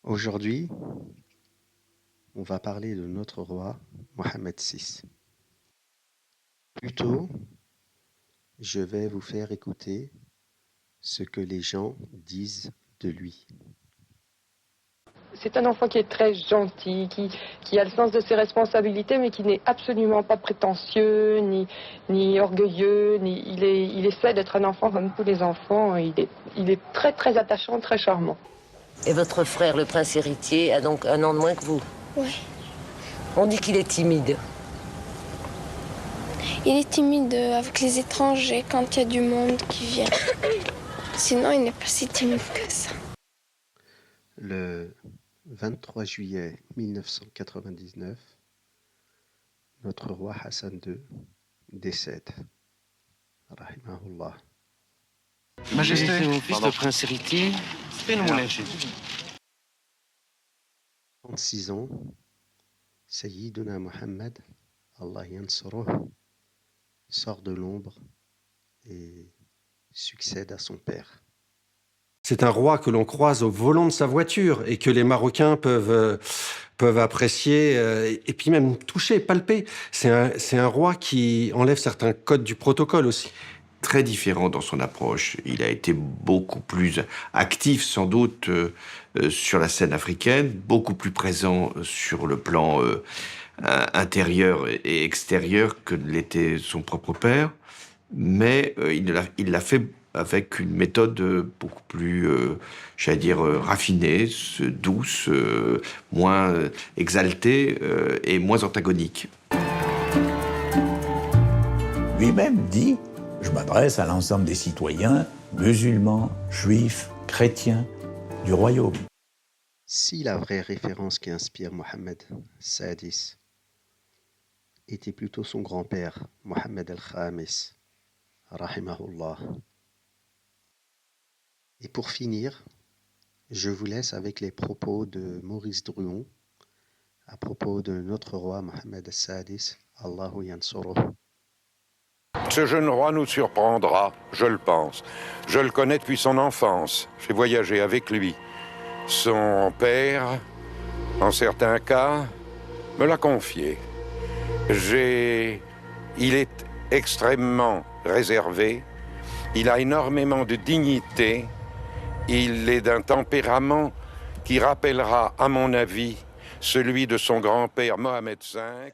Aujourd'hui, on va parler de notre roi Mohammed VI. Plutôt, je vais vous faire écouter ce que les gens disent de lui. C'est un enfant qui est très gentil, qui a le sens de ses responsabilités, mais qui n'est absolument pas prétentieux, ni orgueilleux. Il essaie d'être un enfant comme tous les enfants. Il est très, très attachant, très charmant. Et votre frère, le prince héritier, a donc 1 an de moins que vous? Oui. On dit qu'il est timide. Il est timide avec les étrangers quand il y a du monde qui vient. Sinon, il n'est pas si timide que ça. Le 23 juillet 1999, notre roi Hassan II décède. Rahimahullah. Majesté, C'est mon fils, le prince héritier. 36 ans, Sayyiduna Muhammad, Allah yansuruh, sort de l'ombre et succède à son père. C'est un roi que l'on croise au volant de sa voiture et que les Marocains peuvent apprécier et puis même toucher, palper. C'est un roi qui enlève certains codes du protocole aussi. Très différent dans son approche. Il a été beaucoup plus actif, sans doute, sur la scène africaine, beaucoup plus présent sur le plan intérieur et extérieur que ne l'était son propre père. Mais il l'a fait avec une méthode beaucoup plus, raffinée, douce, moins exaltée et moins antagonique. Lui-même dit: je m'adresse à l'ensemble des citoyens, musulmans, juifs, chrétiens, du royaume. Si la vraie référence qui inspire Mohammed Sadis était plutôt son grand-père, Mohammed al-Khamis, rahimahullah. Et pour finir, je vous laisse avec les propos de Maurice Druon à propos de notre roi Mohammed Sadis, Allahu yansuruh. Ce jeune roi nous surprendra, je le pense. Je le connais depuis son enfance. J'ai voyagé avec lui. Son père, en certains cas, me l'a confié. Il est extrêmement réservé. Il a énormément de dignité. Il est d'un tempérament qui rappellera, à mon avis, celui de son grand-père Mohammed V.